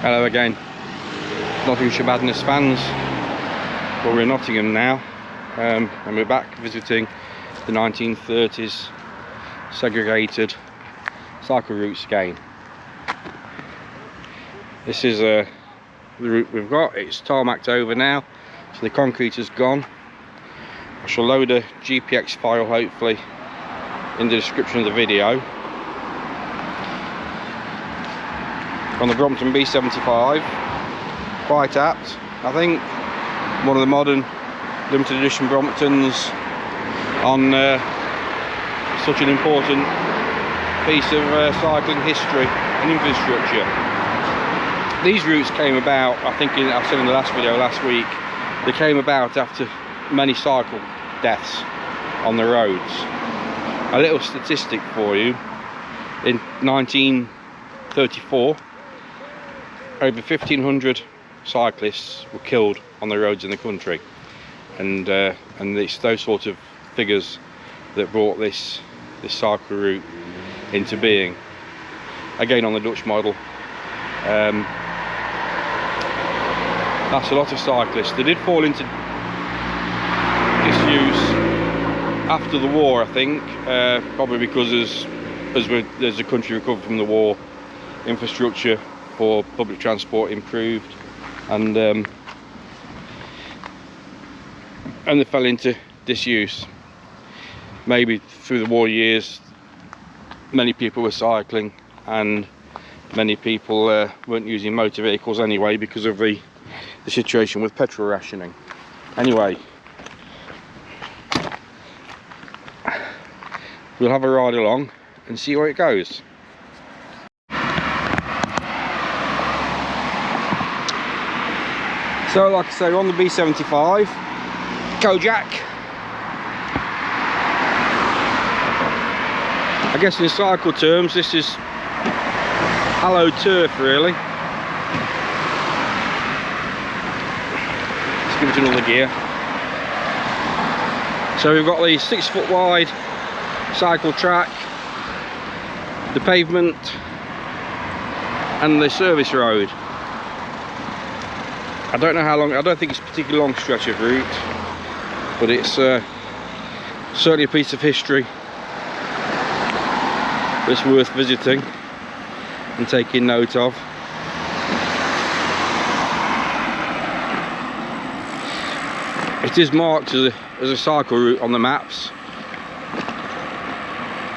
Hello again, Nottinghamshire Madness fans. Well, we're in Nottingham now, and we're back visiting the 1930s segregated cycle routes again. This is the route we've got. It's tarmacked over now, so the concrete is gone. I shall load a GPX file hopefully in the description of the video. On the Brompton B75, quite apt. I think one of the modern limited edition Bromptons on such an important piece of cycling history and infrastructure. These routes came about, I think I said in the last video last week, they came about after many cycle deaths on the roads. A little statistic for you: in 1934, over 1,500 cyclists were killed on the roads in the country, and it's those sort of figures that brought this cycle route into being. Again, on the Dutch model. That's a lot of cyclists. They did fall into disuse after the war, I think, probably because as the country recovered from the war, infrastructure for public transport improved, and they fell into disuse. Maybe through the war years, many people were cycling, and many people weren't using motor vehicles anyway because of the situation with petrol rationing. Anyway, we'll have a ride along and see where it goes. So, like I say, we're on the B75, Kojak. I guess in cycle terms, this is hallowed turf, really. Let's give it another gear. So we've got the 6 foot wide cycle track, the pavement, and the service road. I don't know how long, I don't think it's a particularly long stretch of route, but it's certainly a piece of history that's worth visiting and taking note of. It is marked as a cycle route on the maps.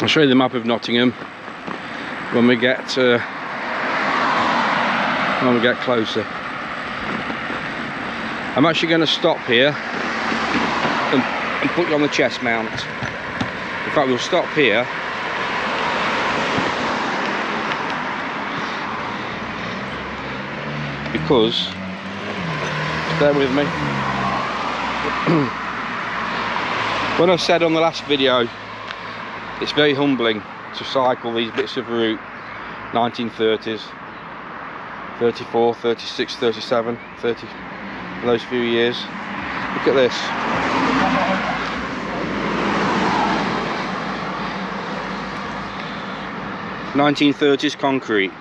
I'll show you the map of Nottingham when we get closer. I'm actually going to stop here and put you on the chest mount. In fact, we'll stop here because, bear with me, when I said on the last video, it's very humbling to cycle these bits of route, 1930s, 34, 36, 37, 30, those few years. Look at this. '30s concrete.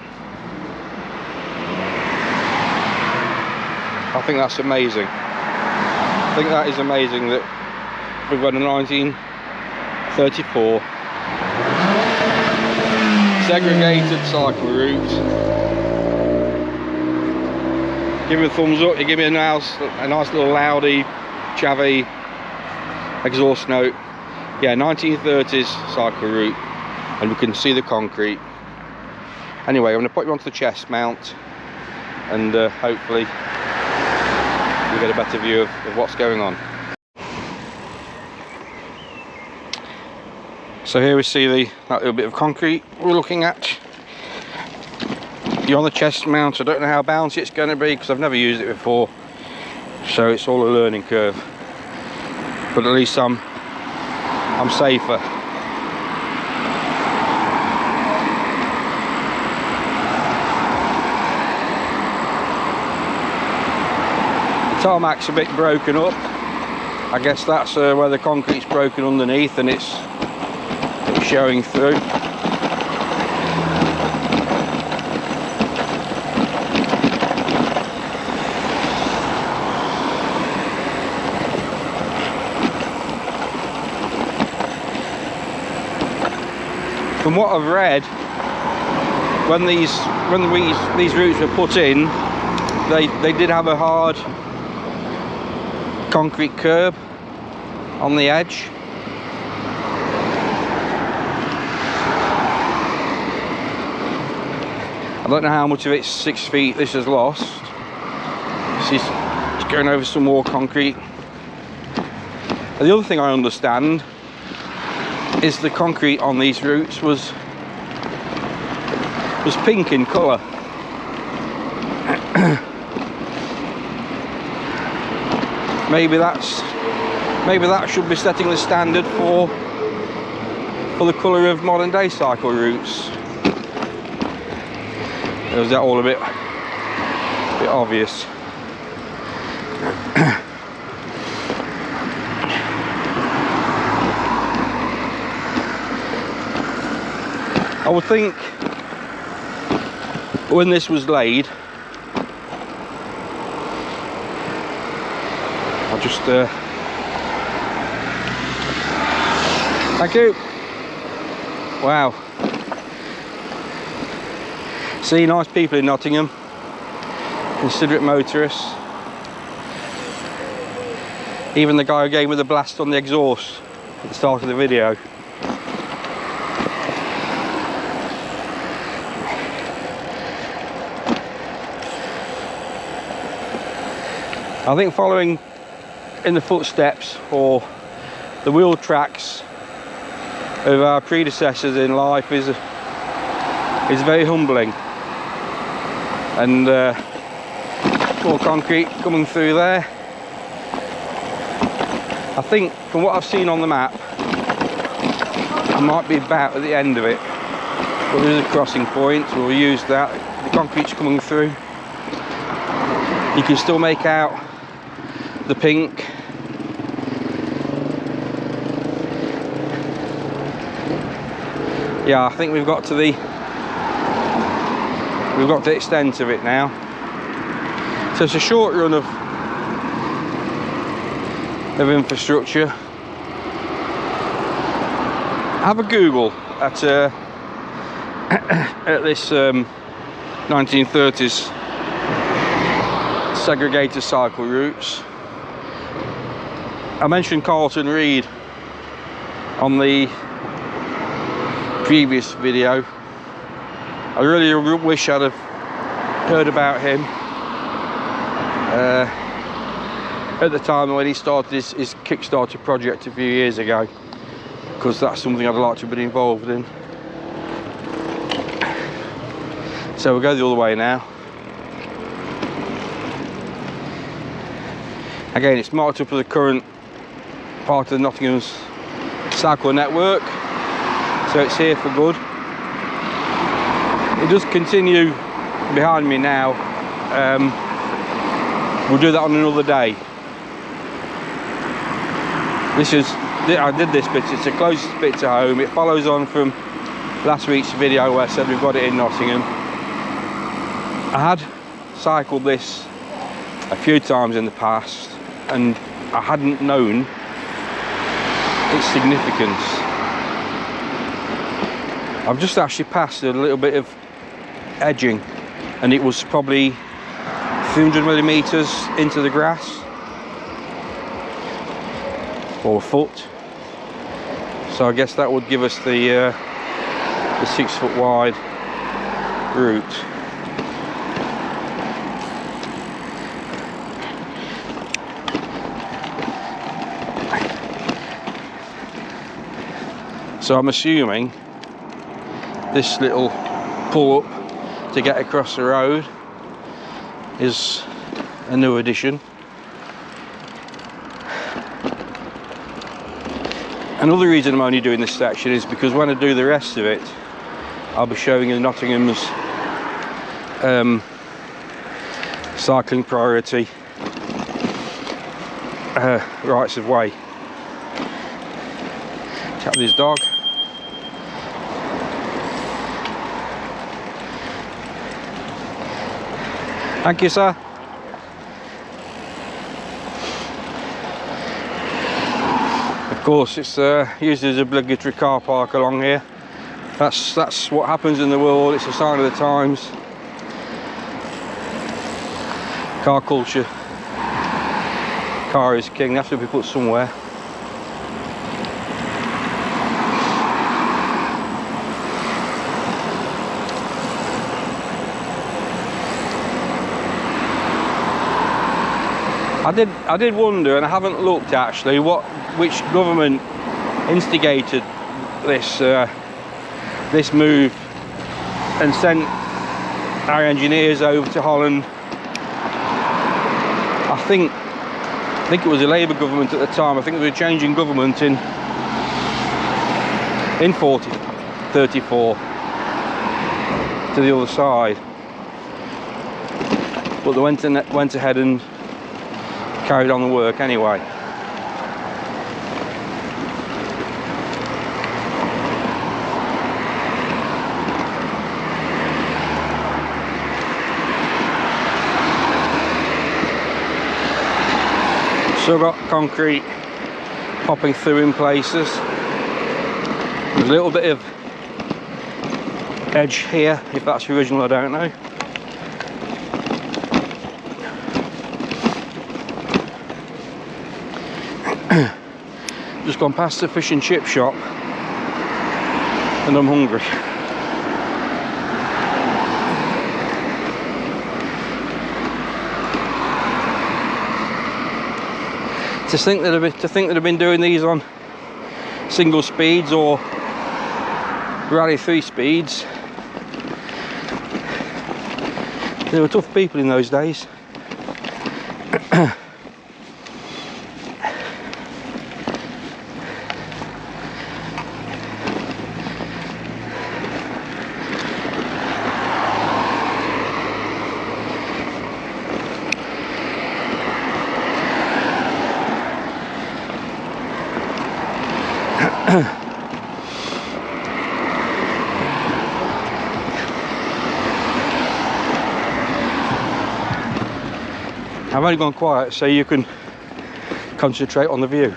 I think that's amazing. I think that is amazing that we've got a 1934 segregated cycle route. Give me a thumbs up, you give me a nice little loudy, chavvy exhaust note. Yeah, 1930s cycle route, and we can see the concrete. Anyway, I'm going to put you onto the chest mount, and hopefully you get a better view of what's going on. So here we see that little bit of concrete we're looking at. You're on the chest mount. I don't know how bouncy it's going to be because I've never used it before, so it's all a learning curve, but at least I'm safer. The tarmac's a bit broken up. I guess that's where the concrete's broken underneath and it's showing through. from what I've read, when these routes were put in, they did have a hard concrete curb on the edge. I don't know how much of it's 6 feet this has lost. She's going over some more concrete. And the other thing I understand is the concrete on these routes was pink in colour. maybe that should be setting the standard for the colour of modern day cycle routes. Or is that all a bit obvious? I would think when this was laid, I'll just thank you. Wow. See, nice people in Nottingham, considerate motorists. Even the guy who gave me the blast on the exhaust at the start of the video. I think following in the footsteps or the wheel tracks of our predecessors in life is very humbling. And more concrete coming through there. I think from what I've seen on the map, I might be about at the end of it, but there's a crossing point, so we'll use that. The concrete's coming through. You can still make out the pink. Yeah, I think we've got to the extent of it now. So it's a short run of infrastructure. Have a Google at this 1930s segregated cycle routes. I mentioned Carlton Reid on the previous video. I really wish I'd have heard about him at the time when he started his Kickstarter project a few years ago, because that's something I'd like to be involved in. So we'll go the other way now. Again, it's marked up as the current part of Nottingham's cycle network, so it's here for good. It does continue behind me now. We'll do that on another day. I did this bit, it's the closest bit to home. It follows on from last week's video where I said we've got it in Nottingham. I had cycled this a few times in the past and I hadn't known its significance. I've just actually passed a little bit of edging and it was probably 300 millimeters into the grass, or a foot. So I guess that would give us the 6 foot wide route. So I'm assuming this little pull up to get across the road is a new addition. Another reason I'm only doing this section is because when I do the rest of it, I'll be showing you Nottingham's cycling priority rights of way. Tap this dog. Thank you, sir. Of course, it's used as an obligatory car park along here. That's what happens in the world. It's a sign of the times. Car culture. Car is king. They have to be put somewhere. I did wonder, and I haven't looked actually, which government instigated this this move and sent our engineers over to Holland. I think it was a Labour government at the time. I think they were changing government in 34 to the other side, but they went ahead and carried on the work anyway. Still got concrete popping through in places. There's a little bit of edge here, if that's original I don't know. Just gone past the fish and chip shop and I'm hungry. To think that I've been doing these on single speeds or rally 3 speeds. They were tough people in those days. I've only gone quiet so you can concentrate on the view.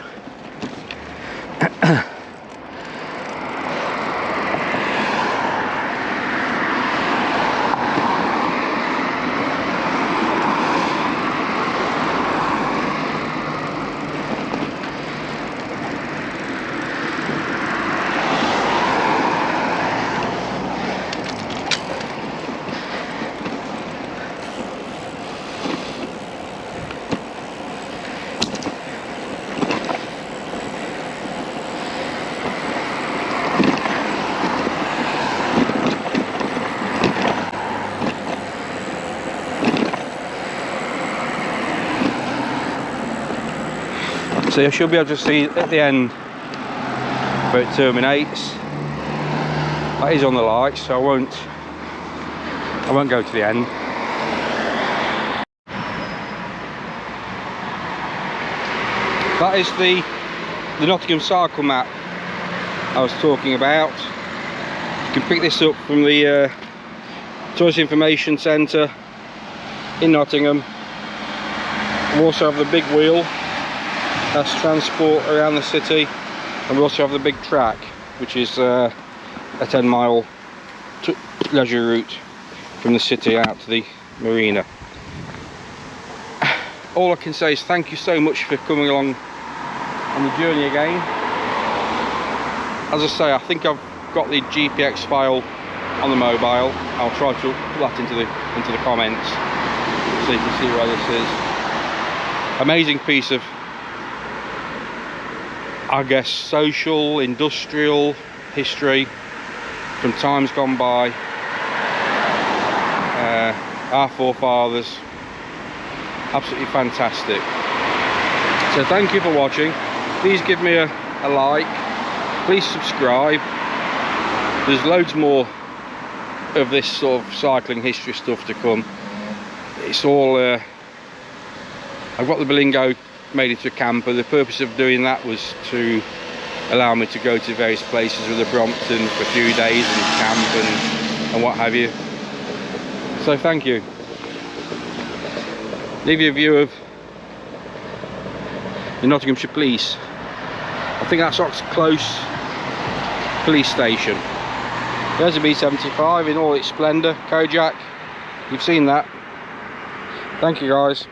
So you should be able to see at the end where it terminates. That is on the lights, so I won't go to the end. That is the Nottingham cycle map I was talking about. You can pick this up from the Tourist Information Centre in Nottingham. We also have the big wheel. That's transport around the city, and we also have the big track, which is a 10-mile leisure route from the city out to the marina. All I can say is thank you so much for coming along on the journey again. As I say, I think I've got the GPX file on the mobile. I'll try to put that into the comments so you can see where this is. Amazing piece of, I guess, social, industrial history from times gone by. Our forefathers, absolutely fantastic. So thank you for watching. Please give me a like, please subscribe. There's loads more of this sort of cycling history stuff to come. It's all I've got the Berlingo made into a camper. The purpose of doing that was to allow me to go to various places with the Brompton for a few days and camp and what have you. So thank you. Leave you a view of the Nottinghamshire Police. I think that's Ox Close Police Station. There's a B75 in all its splendour. Kojak, you've seen that. Thank you guys.